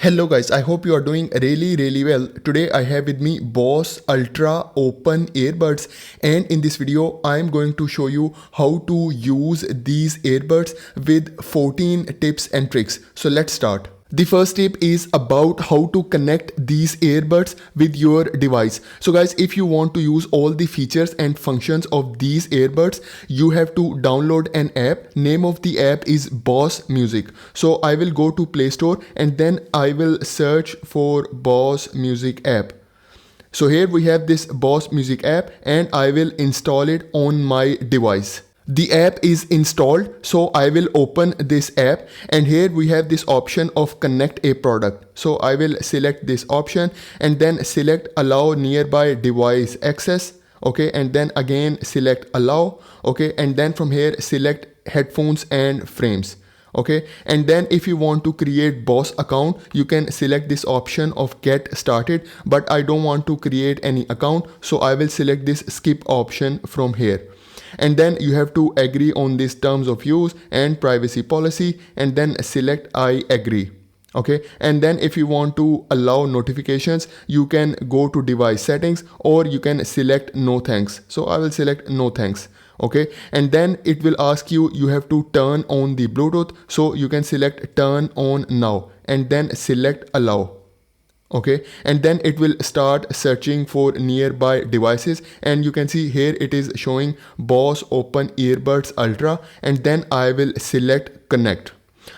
Hello guys, I hope you are doing really well. Today I have with me Bose Ultra Open Earbuds, and in this video I am going to show you how to use these earbuds with 14 tips and tricks. So let's start. The first tip is about how to connect these earbuds with your device. So guys, if you want to use all the features and functions of these earbuds, you have to download an app. Name of the app is Bose Music. So I will go to Play Store and then I will search for Bose Music App. So here we have this Bose Music App and I will install it on my device. The app is installed, so I will open this app, and here we have this option of connect a product. So I will select this option and then select allow nearby device access. Okay, and then again select allow. Okay, and then from here select headphones and frames. Okay, and then if you want to create Bose account, you can select this option of get started, but I don't want to create any account, so I will select this skip option from here. And then you have to agree on these terms of use and privacy policy, and then select I agree. Okay, and then if you want to allow notifications, you can go to device settings or you can select no thanks. So I will select no thanks. Okay, and then it will ask you have to turn on the Bluetooth, so you can select turn on now and then select allow. Okay, and then it will start searching for nearby devices, and you can see here it is showing Bose Open Earbuds Ultra, and then I will select connect.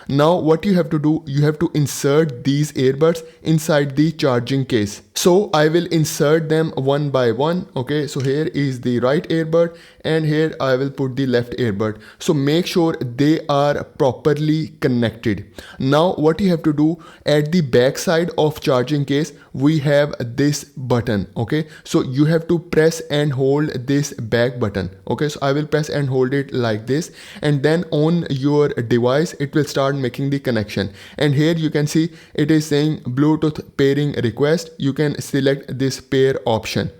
Now what you have to do, you have to insert these earbuds inside the charging case. So I will insert them one by one. Okay, so here is the right earbud and here I will put the left earbud. So make sure they are properly connected. Now what you have to do, at the back side of charging case we have this button. Okay, so you have to press and hold this back button. Okay, so I will press and hold it like this, and then on your device it will start making the connection, and here you can see it is saying Bluetooth pairing request. You can select this pair option.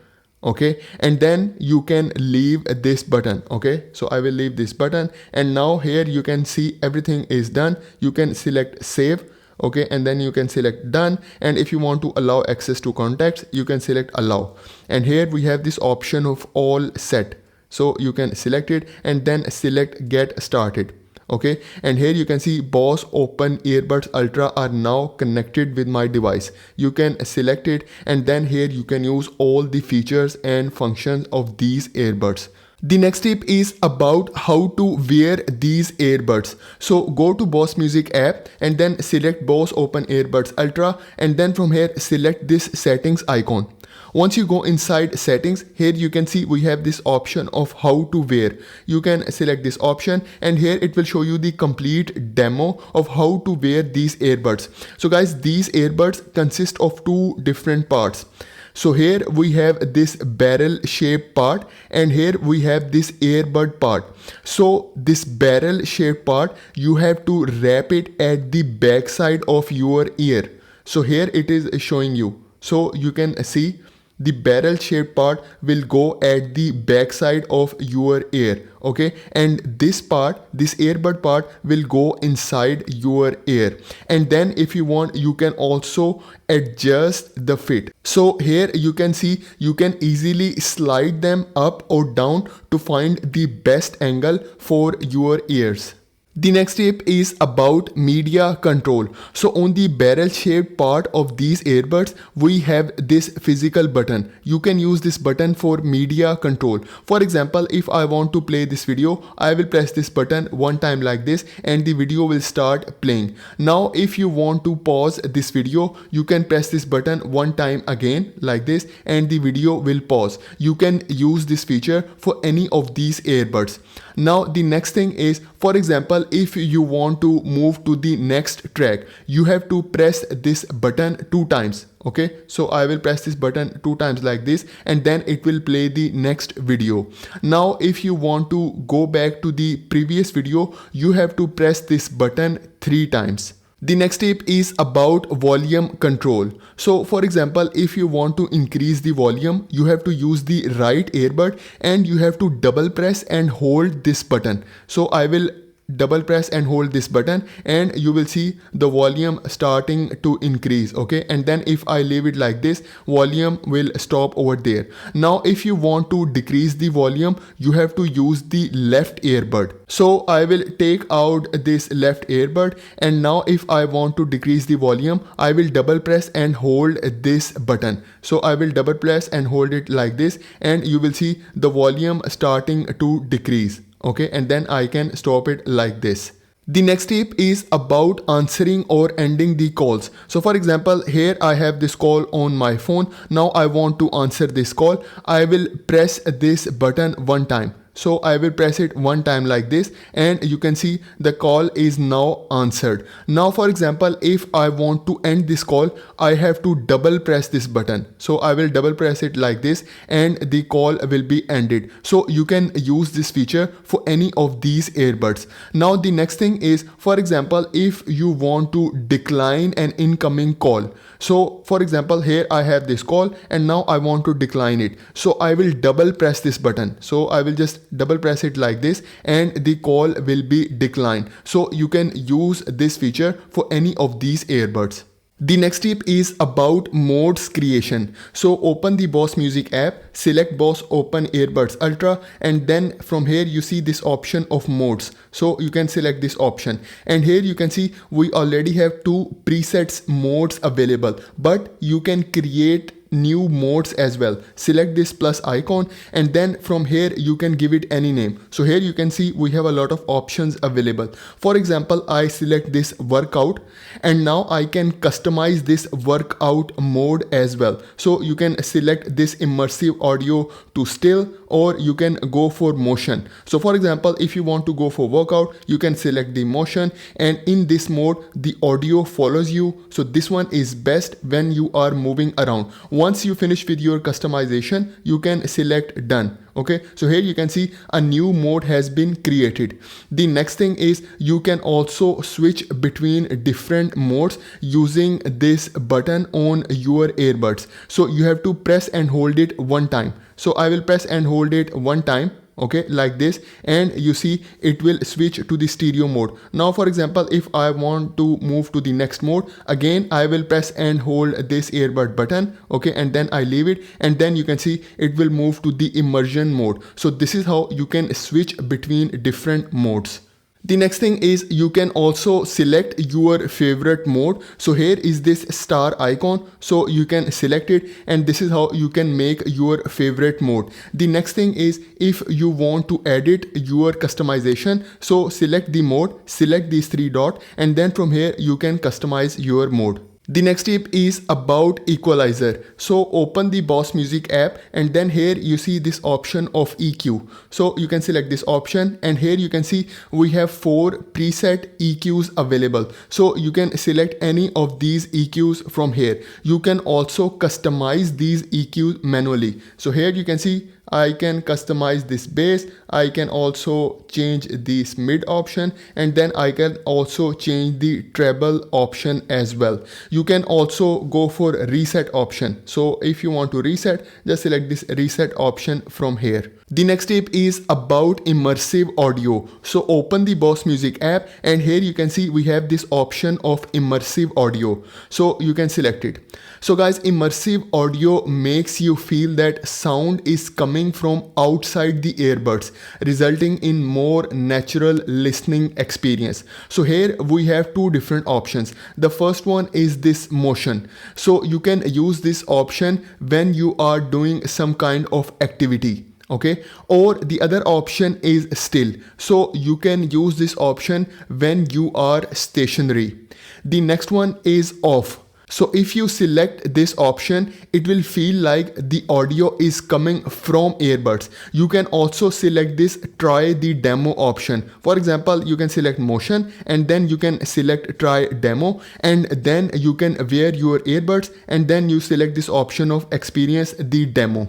Okay, and then you can leave this button. Okay, so I will leave this button, and now here you can see everything is done. You can select save. Okay, and then you can select done, and if you want to allow access to contacts, you can select allow, and here we have this option of all set, so you can select it and then select get started. Okay, and here you can see Bose Open Earbuds Ultra are now connected with my device. You can select it, and then here you can use all the features and functions of these earbuds. The next tip is about how to wear these earbuds. So go to Bose Music App and then select Bose Open Earbuds Ultra, and then from here select this settings icon. Once you go inside settings, here you can see we have this option of how to wear. You can select this option, and here it will show you the complete demo of how to wear these earbuds. So guys, these earbuds consist of two different parts. So here we have this barrel shaped part, and here we have this earbud part. So this barrel shaped part, you have to wrap it at the back side of your ear. So here it is showing you. So you can see the barrel shaped part will go at the back side of your ear. Okay, and this part, this earbud part, will go inside your ear, and then if you want, you can also adjust the fit. So here you can see you can easily slide them up or down to find the best angle for your ears. The next tip is about media control. So on the barrel shaped part of these earbuds, we have this physical button. You can use this button for media control. For example, if I want to play this video, I will press this button one time like this, and the video will start playing. Now if you want to pause this video, you can press this button one time again like this, and the video will pause. You can use this feature for any of these earbuds. Now the next thing is, for example, if you want to move to the next track, you have to press this button 2 times. Okay, so I will press this button 2 times like this, and then it will play the next video. Now if you want to go back to the previous video, you have to press this button 3 times. The next tip is about volume control. So for example, if you want to increase the volume, you have to use the right earbud and you have to double press and hold this button. So I will double press and hold this button, and you will see the volume starting to increase. Okay, and then if I leave it like this, volume will stop over there. Now if you want to decrease the volume, you have to use the left earbud. So I will take out this left earbud, and now if I want to decrease the volume, I will double press and hold this button. So I will double press and hold it like this, and you will see the volume starting to decrease. Okay, and then I can stop it like this. The next tip is about answering or ending the calls. So for example, here I have this call on my phone. Now I want to answer this call. I will press this button one time. So I will press it one time like this, and you can see the call is now answered. Now for example, if I want to end this call, I have to double press this button. So I will double press it like this, and the call will be ended. So you can use this feature for any of these earbuds. Now the next thing is, for example, if you want to decline an incoming call. So for example, here I have this call, and now I want to decline it. So I will double press this button. So I will just double press it like this, and the call will be declined. So you can use this feature for any of these earbuds. The next tip is about modes creation. So open the Bose Music app, select Bose Open Earbuds Ultra, and then from here you see this option of modes. So you can select this option, and here you can see we already have two presets modes available, but you can create new modes as well. Select this plus icon, and then from here you can give it any name. So here you can see we have a lot of options available. For example, I select this workout, and now I can customize this workout mode as well. So you can select this immersive audio to still, or you can go for motion. So for example, if you want to go for workout, you can select the motion, and in this mode the audio follows you. So this one is best when you are moving around. Once you finish with your customization, you can select done. Okay, so here you can see a new mode has been created. The next thing is you can also switch between different modes using this button on your earbuds. So you have to press and hold it one time. So I will press and hold it one time. Okay, like this, and you see it will switch to the stereo mode. Now for example, if I want to move to the next mode, again I will press and hold this earbud button. Okay, and then I leave it, and then you can see it will move to the immersion mode. So this is how you can switch between different modes. The next thing is you can also select your favorite mode. So here is this star icon. So you can select it, and this is how you can make your favorite mode. The next thing is if you want to edit your customization, so select the mode, select these three dots, and then from here you can customize your mode. The next tip is about Equalizer. So open the Bose Music app, and then here you see this option of EQ. So you can select this option, and here you can see we have 4 preset EQs available. So you can select any of these EQs from here. You can also customize these EQs manually. So here you can see I can customize this bass. I can also change this mid option, and then I can also change the treble option as well. You can also go for reset option. So if you want to reset, just select this reset option from here. The next tip is about immersive audio. So open the Bose Music app, and here you can see we have this option of immersive audio. So you can select it. So guys, immersive audio makes you feel that sound is coming from outside the earbuds, resulting in more natural listening experience. So here we have 2 different options. The first one is this motion. So you can use this option when you are doing some kind of activity. Okay, or the other option is still. So you can use this option when you are stationary. The next one is off. So if you select this option, it will feel like the audio is coming from earbuds. You can also select this try the demo option. For example, you can select motion, and then you can select try demo, and then you can wear your earbuds, and then you select this option of experience the demo.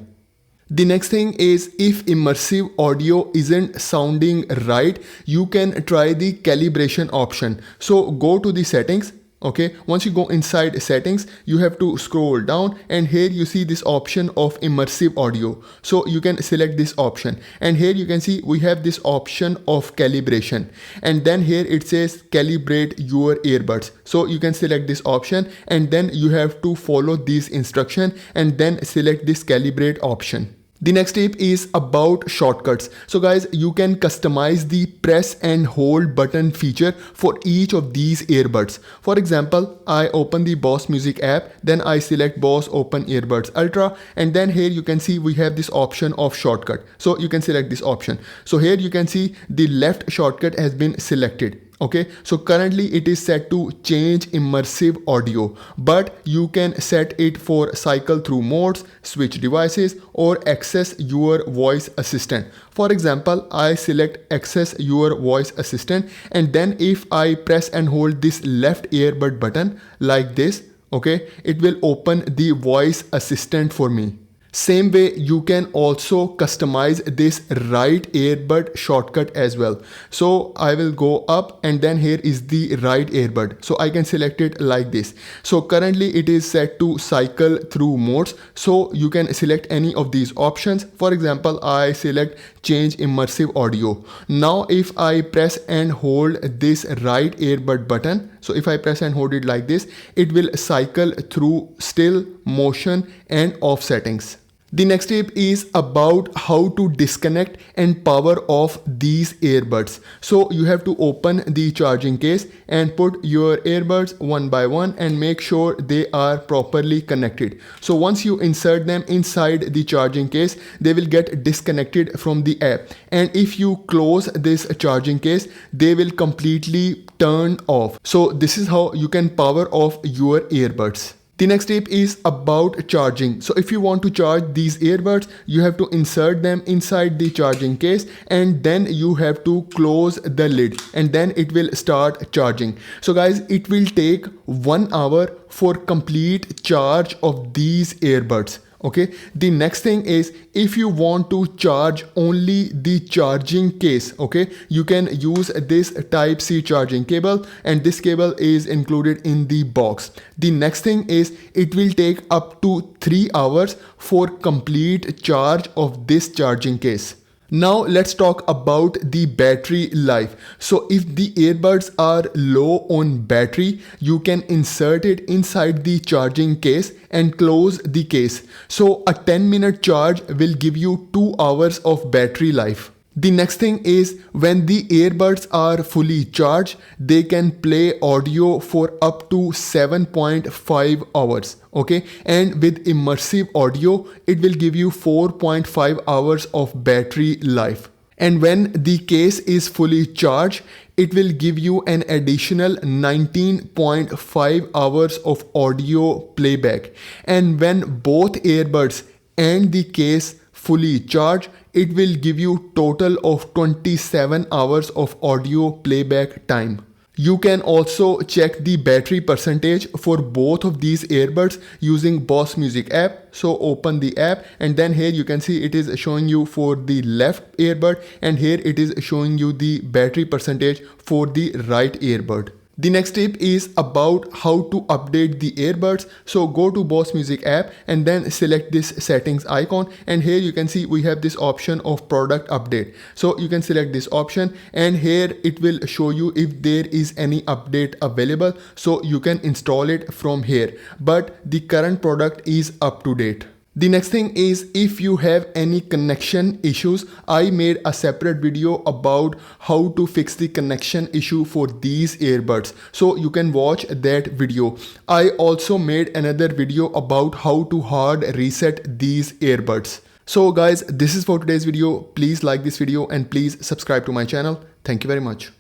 The next thing is if immersive audio isn't sounding right, you can try the calibration option. So go to the settings, Okay, once you go inside settings, you have to scroll down, and here you see this option of immersive audio. So you can select this option, and here you can see we have this option of calibration, and then here it says calibrate your earbuds. So you can select this option, and then you have to follow these instructions and then select this calibrate option. The next tip is about shortcuts. So guys, you can customize the press and hold button feature for each of these earbuds. For example, I open the Bose Music app, then I select Bose Open Earbuds Ultra, and then here you can see we have this option of shortcut. So you can select this option. So here you can see the left shortcut has been selected. Okay, so currently it is set to change immersive audio, but you can set it for cycle through modes, switch devices, or access your voice assistant. For example, I select access your voice assistant, and then if I press and hold this left earbud button like this, okay, it will open the voice assistant for me. Same way, you can also customize this right earbud shortcut as well. So I will go up, and then here is the right earbud. So I can select it like this. So currently it is set to cycle through modes. So you can select any of these options. For example, I select change immersive audio. Now if I press and hold this right earbud button, so if I press and hold it like this, it will cycle through still, motion, and off settings. The next tip is about how to disconnect and power off these earbuds. So you have to open the charging case and put your earbuds one by one and make sure they are properly connected. So once you insert them inside the charging case, they will get disconnected from the app. And if you close this charging case, they will completely turn off. So this is how you can power off your earbuds. The next tip is about charging. So if you want to charge these earbuds, you have to insert them inside the charging case, and then you have to close the lid, and then it will start charging. So guys, it will take 1 hour for complete charge of these earbuds. Okay, the next thing is, if you want to charge only the charging case, okay, you can use this type C charging cable, and this cable is included in the box. The next thing is, it will take up to 3 hours for complete charge of this charging case. Now let's talk about the battery life. So if the earbuds are low on battery, you can insert it inside the charging case and close the case. So a 10-minute charge will give you 2 hours of battery life. The next thing is, when the earbuds are fully charged, they can play audio for up to 7.5 hours. Okay, and with immersive audio, it will give you 4.5 hours of battery life. And when the case is fully charged, it will give you an additional 19.5 hours of audio playback. And when both earbuds and the case fully charged, it will give you total of 27 hours of audio playback time. You can also check the battery percentage for both of these earbuds using Bose Music App. So open the app, and then here you can see it is showing you for the left earbud, and here it is showing you the battery percentage for the right earbud. The next tip is about how to update the earbuds. So go to Bose Music App and then select this settings icon, and here you can see we have this option of product update. So you can select this option, and here it will show you if there is any update available, so you can install it from here, but the current product is up to date. The next thing is, if you have any connection issues, I made a separate video about how to fix the connection issue for these earbuds. So you can watch that video. I also made another video about how to hard reset these earbuds. So guys, this is for today's video. Please like this video and please subscribe to my channel. Thank you very much.